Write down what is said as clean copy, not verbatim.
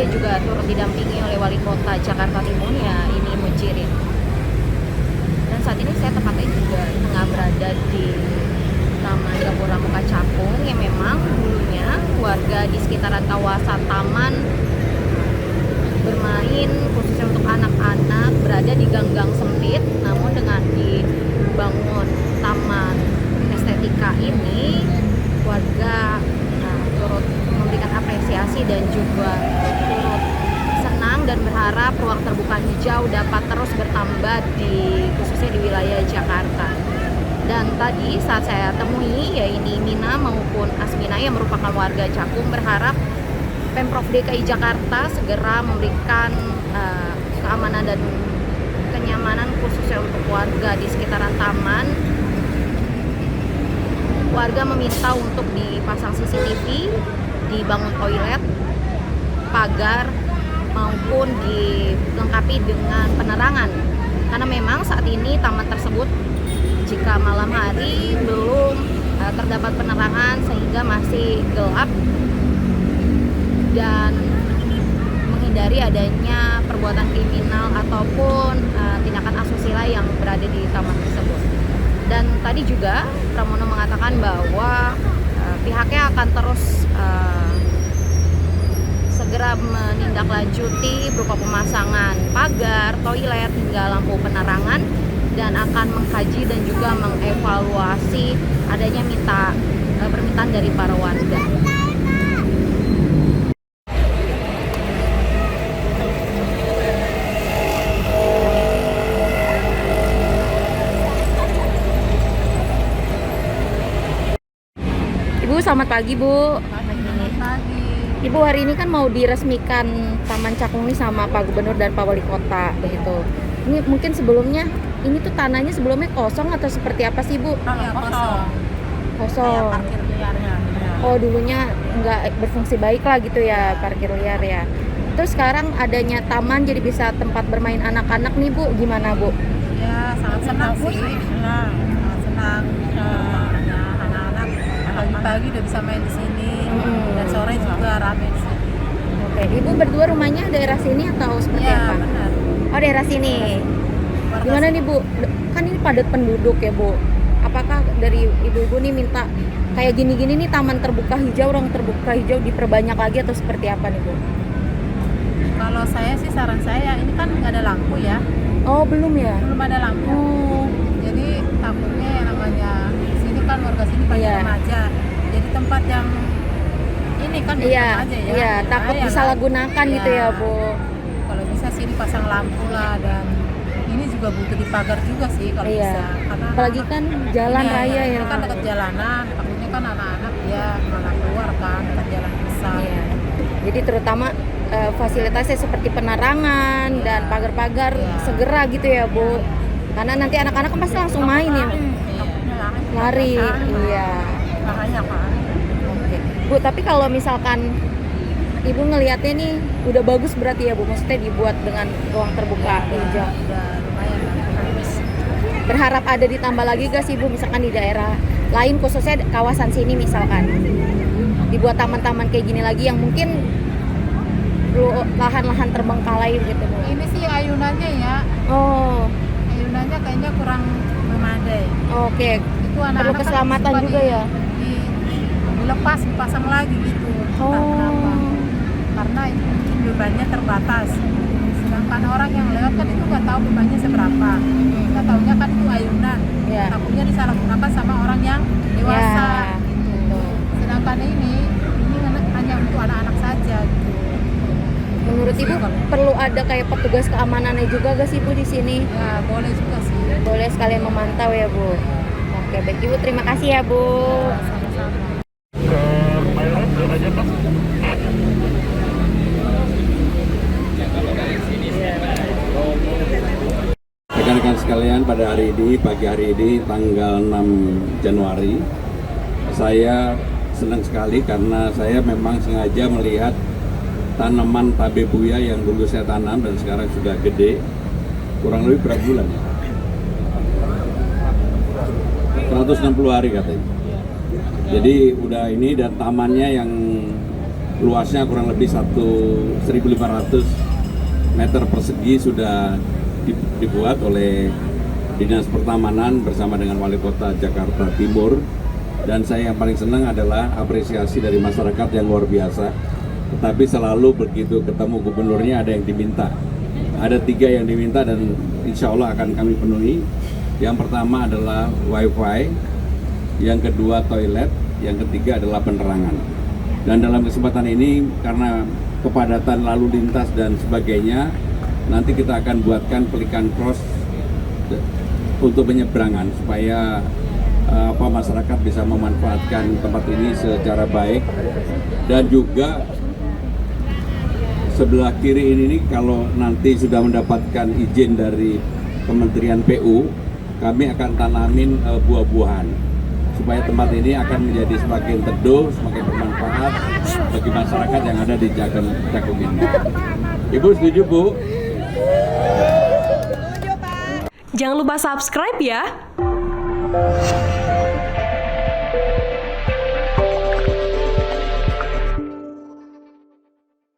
juga turut didampingi oleh Wali Kota Jakarta Timur ya ini Mujirin. Dan saat ini saya tepatnya juga tengah berada di Taman Gapura Muka Cakung yang memang dulunya warga di sekitaran kawasan taman bermain khususnya untuk anak-anak berada di gang-gang sempit, namun dengan dibangun taman estetika ini warga turut memberikan apresiasi dan juga turut senang dan berharap ruang terbuka hijau dapat terus bertambah khususnya di wilayah Jakarta. Dan tadi saat saya temui ya ini Mina maupun Asmina yang merupakan warga Cakung berharap Pemprov DKI Jakarta segera memberikan keamanan dan kenyamanan khususnya untuk warga di sekitaran taman. Warga meminta untuk dipasang CCTV, dibangun toilet, pagar, maupun dilengkapi dengan penerangan. Karena memang saat ini taman tersebut jika malam hari belum terdapat penerangan sehingga masih gelap dan menghindari adanya perbuatan kriminal ataupun tindakan asusila yang berada di taman tersebut. Dan tadi juga Pramono mengatakan bahwa pihaknya akan terus segera menindaklanjuti berupa pemasangan pagar, toilet, hingga lampu penerangan dan akan mengkaji dan juga mengevaluasi adanya permintaan dari para warga. Ibu, selamat pagi, Bu. Selamat pagi. Ibu, hari ini kan mau diresmikan Taman Cakung ini sama Pak Gubernur dan Pak Wali Kota, begitu. Ini mungkin sebelumnya, ini tuh tanahnya sebelumnya kosong atau seperti apa sih, Bu? Ya, kosong. Kosong. Kayak parkir liarnya. Oh, dulunya nggak berfungsi baik lah gitu ya, parkir liar ya. Terus sekarang adanya taman jadi bisa tempat bermain anak-anak nih, Bu. Gimana, Bu? Ya, sangat senang sih. Senang. Senang. Ada anak-anak pagi-pagi udah bisa main di sini. Dan sore juga rame di sini. Oke, Ibu berdua rumahnya daerah sini atau seperti Ya, apa? benar. Oh, daerah sini. Warga Gimana nih, Bu? Kan ini padat penduduk ya, Bu. Apakah dari ibu-ibu nih minta kayak gini-gini nih taman terbuka hijau, ruang terbuka hijau diperbanyak lagi atau seperti apa nih, Bu? Kalau saya sih saran saya ini kan nggak ada lampu ya. Oh, belum ya? Belum ada lampu. Oh, Jadi takutnya yang namanya sini kan warga sini banyak Iya. remaja. Jadi tempat yang ini kan iya, aja ya. iya, takut Bahaya, disalahgunakan kan? gitu ya, Iya. Bu. Kalau bisa sih dipasang lampu lah, dan ini juga butuh dipagar juga sih kalau Iya. bisa. Karena Apalagi kan jalan iya, raya ya. ini kan dekat jalanan, takutnya kan anak-anak dia malah keluar kan dekat jalan besar. Iya. Jadi terutama fasilitasnya seperti penerangan dan pagar-pagar Iya. segera gitu ya, Bu. Karena nanti anak-anak kan pasti langsung main ya. Lari. Iya. Makanya kan. Oke. Bu, tapi kalau misalkan Ibu ngelihatnya nih udah bagus berarti ya, Bu. Maksudnya dibuat dengan ruang terbuka hijau. Udah lumayan bagus. Berharap ada ditambah lagi gak sih, Bu, misalkan di daerah lain khususnya kawasan sini misalkan dibuat taman-taman kayak gini lagi yang mungkin lahan-lahan terbengkalai gitu, Bu. Ini sih ayunannya ya, Oh, ayunannya kayaknya kurang memadai. oke. Itu anak-anak Perlu kan keselamatan suka juga ya. dilepas, dipasang lagi gitu. Entah kenapa. Oh. Karena itu mungkin bebannya terbatas. Sedangkan orang yang lewat kan itu nggak tahu bebannya seberapa. Nggak taunya kan itu ayunan. Ya. Takutnya disalahgunakan sama orang yang dewasa. Ya. Gitu. Sedangkan ini hanya untuk anak-anak saja. Gitu. Menurut Ibu perlu ada kayak petugas keamanannya juga gak sih, Bu, di sini? Ya boleh juga sih. Boleh sekalian memantau ya, Bu. Oke, baik Ibu, terima kasih ya, Bu. Sama-sama. Rekan-rekan sekalian, pada hari ini, pagi hari ini, tanggal 6 Januari, saya senang sekali karena saya memang sengaja melihat tanaman tabebuya yang dulu saya tanam dan sekarang sudah gede, kurang lebih berapa bulan? 160 hari katanya. Jadi udah ini, dan tamannya yang luasnya kurang lebih 1.500 meter persegi sudah dibuat oleh Dinas Pertamanan bersama dengan Wali Kota Jakarta Timur. Dan saya yang paling senang adalah apresiasi dari masyarakat yang luar biasa. Tetapi selalu begitu ketemu gubernurnya ada yang diminta. Ada 3 yang diminta dan insya Allah akan kami penuhi. Yang pertama adalah wifi, yang kedua toilet, yang ketiga adalah penerangan. Dan dalam kesempatan ini karena kepadatan lalu lintas dan sebagainya, nanti kita akan buatkan pelikan cross untuk penyeberangan supaya masyarakat bisa memanfaatkan tempat ini secara baik. Dan juga sebelah kiri ini kalau nanti sudah mendapatkan izin dari Kementerian PU, kami akan tanamin buah-buahan supaya tempat ini akan menjadi semakin teduh, semakin bermanfaat bagi masyarakat yang ada di Cakung ini. Ibu setuju, Bu? Jangan lupa subscribe ya.